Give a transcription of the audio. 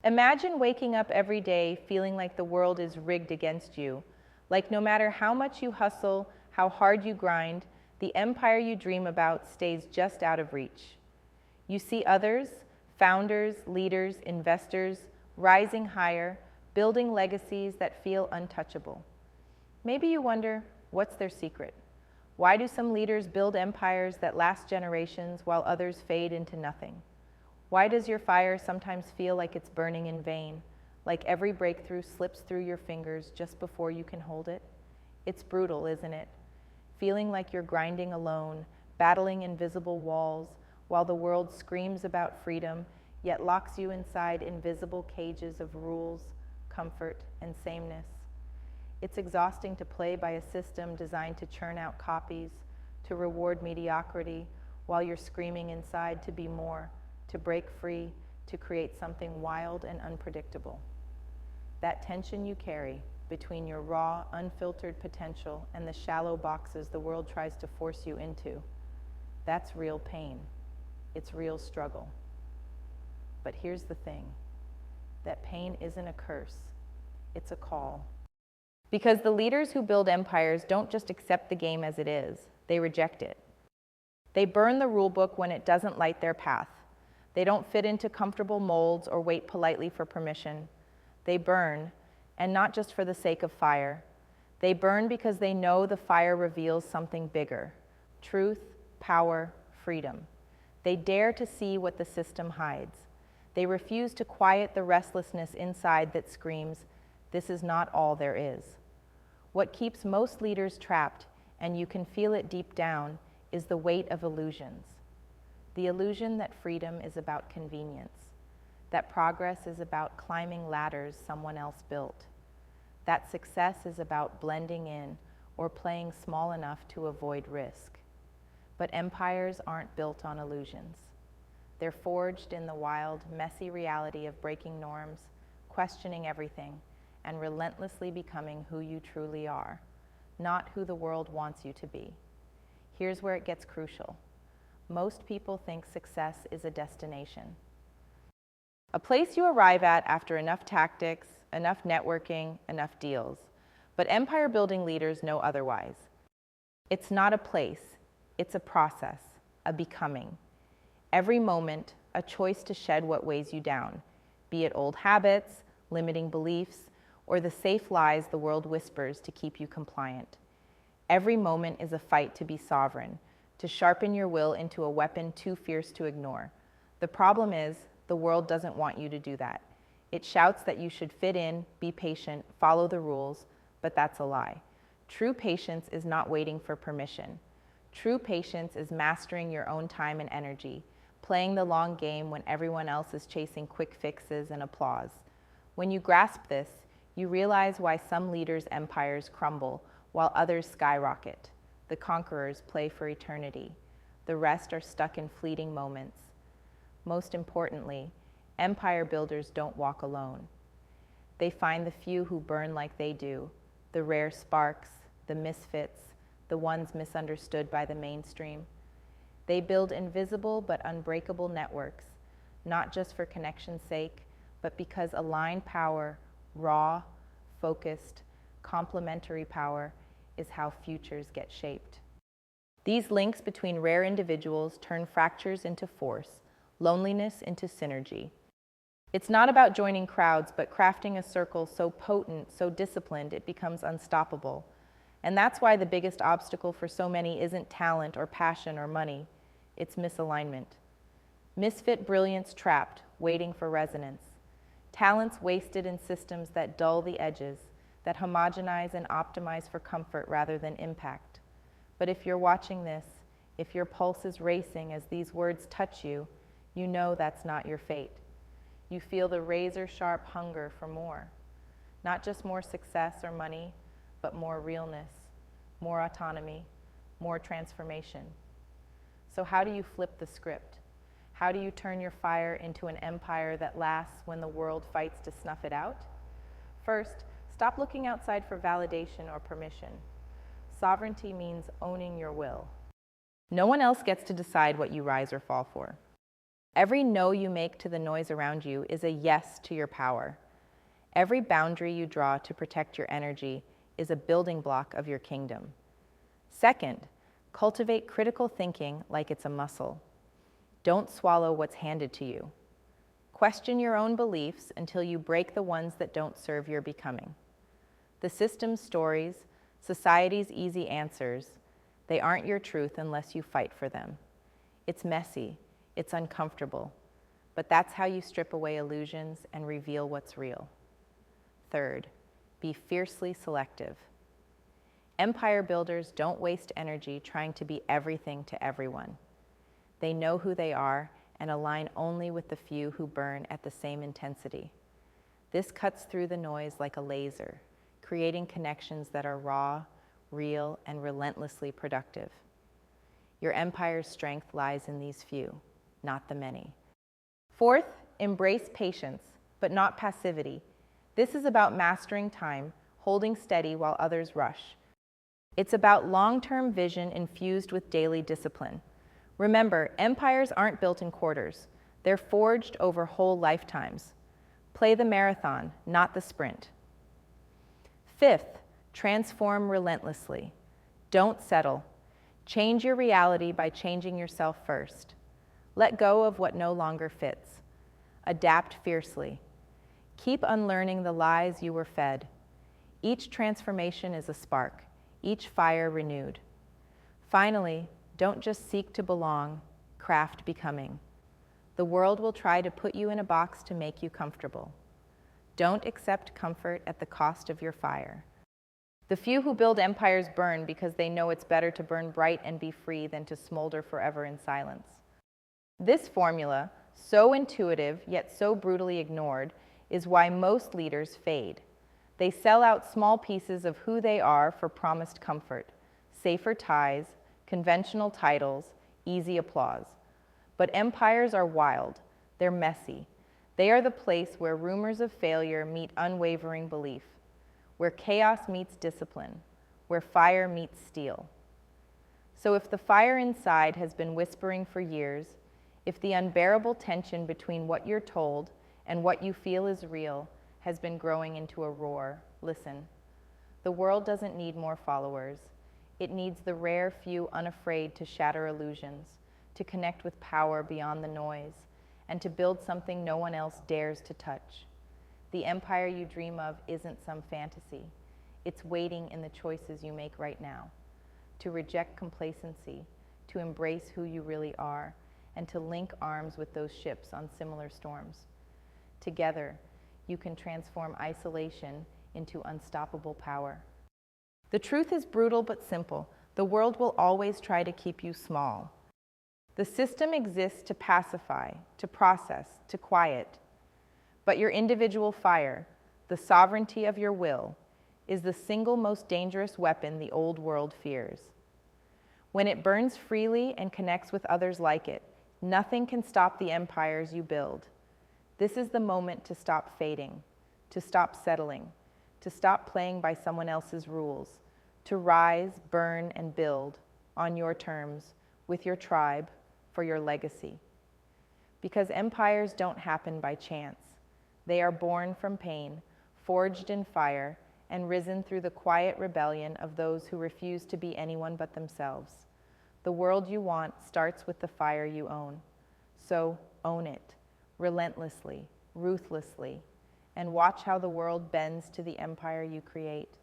Imagine waking up every day feeling like the world is rigged against you, like no matter how much you hustle, how hard you grind, the empire you dream about stays just out of reach. You see others, founders, leaders, investors, rising higher, building legacies that feel untouchable. Maybe you wonder, what's their secret? Why do some leaders build empires that last generations while others fade into nothing? Why does your fire sometimes feel like it's burning in vain, like every breakthrough slips through your fingers just before you can hold it? It's brutal, isn't it? Feeling like you're grinding alone, battling invisible walls, while the world screams about freedom, yet locks you inside invisible cages of rules, comfort, and sameness. It's exhausting to play by a system designed to churn out copies, to reward mediocrity, while you're screaming inside to be more, to break free, to create something wild and unpredictable. That tension you carry between your raw, unfiltered potential and the shallow boxes the world tries to force you into, that's real pain. It's real struggle. But here's the thing, that pain isn't a curse, it's a call. Because the leaders who build empires don't just accept the game as it is, they reject it. They burn the rule book when it doesn't light their path. They don't fit into comfortable molds or wait politely for permission. They burn, and not just for the sake of fire. They burn because they know the fire reveals something bigger: truth, power, freedom. They dare to see what the system hides. They refuse to quiet the restlessness inside that screams, "This is not all there is." What keeps most leaders trapped, and you can feel it deep down, is the weight of illusions. The illusion that freedom is about convenience, that progress is about climbing ladders someone else built, that success is about blending in or playing small enough to avoid risk. But empires aren't built on illusions. They're forged in the wild, messy reality of breaking norms, questioning everything, and relentlessly becoming who you truly are, not who the world wants you to be. Here's where it gets crucial. Most people think success is a destination, a place you arrive at after enough tactics, enough networking, enough deals. But empire building leaders know otherwise. It's not a place, it's a process, a becoming. Every moment, a choice to shed what weighs you down, be it old habits, limiting beliefs, or the safe lies the world whispers to keep you compliant. Every moment is a fight to be sovereign, to sharpen your will into a weapon too fierce to ignore. The problem is, the world doesn't want you to do that. It shouts that you should fit in, be patient, follow the rules, but that's a lie. True patience is not waiting for permission. True patience is mastering your own time and energy, playing the long game when everyone else is chasing quick fixes and applause. When you grasp this, you realize why some leaders' empires crumble while others skyrocket. The conquerors play for eternity. The rest are stuck in fleeting moments. Most importantly, empire builders don't walk alone. They find the few who burn like they do, the rare sparks, the misfits, the ones misunderstood by the mainstream. They build invisible but unbreakable networks, not just for connection's sake, but because aligned power, raw, focused, complementary power, is how futures get shaped. These links between rare individuals turn fractures into force, loneliness into synergy. It's not about joining crowds, but crafting a circle so potent, so disciplined, it becomes unstoppable. And that's why the biggest obstacle for so many isn't talent or passion or money. It's misalignment. Misfit brilliance trapped, waiting for resonance. Talents wasted in systems that dull the edges, that homogenize and optimize for comfort rather than impact. But if you're watching this, if your pulse is racing as these words touch you, you know that's not your fate. You feel the razor-sharp hunger for more. Not just more success or money, but more realness, more autonomy, more transformation. So how do you flip the script? How do you turn your fire into an empire that lasts when the world fights to snuff it out? First, stop looking outside for validation or permission. Sovereignty means owning your will. No one else gets to decide what you rise or fall for. Every no you make to the noise around you is a yes to your power. Every boundary you draw to protect your energy is a building block of your kingdom. Second, cultivate critical thinking like it's a muscle. Don't swallow what's handed to you. Question your own beliefs until you break the ones that don't serve your becoming. The system's stories, society's easy answers, they aren't your truth unless you fight for them. It's messy, it's uncomfortable, but that's how you strip away illusions and reveal what's real. Third, be fiercely selective. Empire builders don't waste energy trying to be everything to everyone. They know who they are and align only with the few who burn at the same intensity. This cuts through the noise like a laser, creating connections that are raw, real, and relentlessly productive. Your empire's strength lies in these few, not the many. Fourth, embrace patience, but not passivity. This is about mastering time, holding steady while others rush. It's about long-term vision infused with daily discipline. Remember, empires aren't built in quarters. They're forged over whole lifetimes. Play the marathon, not the sprint. Fifth, transform relentlessly. Don't settle. Change your reality by changing yourself first. Let go of what no longer fits. Adapt fiercely. Keep unlearning the lies you were fed. Each transformation is a spark, each fire renewed. Finally, don't just seek to belong, craft becoming. The world will try to put you in a box to make you comfortable. Don't accept comfort at the cost of your fire. The few who build empires burn because they know it's better to burn bright and be free than to smolder forever in silence. This formula, so intuitive yet so brutally ignored, is why most leaders fade. They sell out small pieces of who they are for promised comfort, safer ties, conventional titles, easy applause. But empires are wild. They're messy. They are the place where rumors of failure meet unwavering belief, where chaos meets discipline, where fire meets steel. So if the fire inside has been whispering for years, if the unbearable tension between what you're told and what you feel is real has been growing into a roar, listen. The world doesn't need more followers. It needs the rare few unafraid to shatter illusions, to connect with power beyond the noise, and to build something no one else dares to touch. The empire you dream of isn't some fantasy. It's waiting in the choices you make right now. To reject complacency, to embrace who you really are, and to link arms with those ships on similar storms. Together, you can transform isolation into unstoppable power. The truth is brutal but simple. The world will always try to keep you small. The system exists to pacify, to process, to quiet. But your individual fire, the sovereignty of your will, is the single most dangerous weapon the old world fears. When it burns freely and connects with others like it, nothing can stop the empires you build. This is the moment to stop fading, to stop settling, to stop playing by someone else's rules, to rise, burn, and build on your terms, with your tribe, for your legacy. Because empires don't happen by chance. They are born from pain, forged in fire, and risen through the quiet rebellion of those who refuse to be anyone but themselves. The world you want starts with the fire you own. So own it, relentlessly, ruthlessly, and watch how the world bends to the empire you create.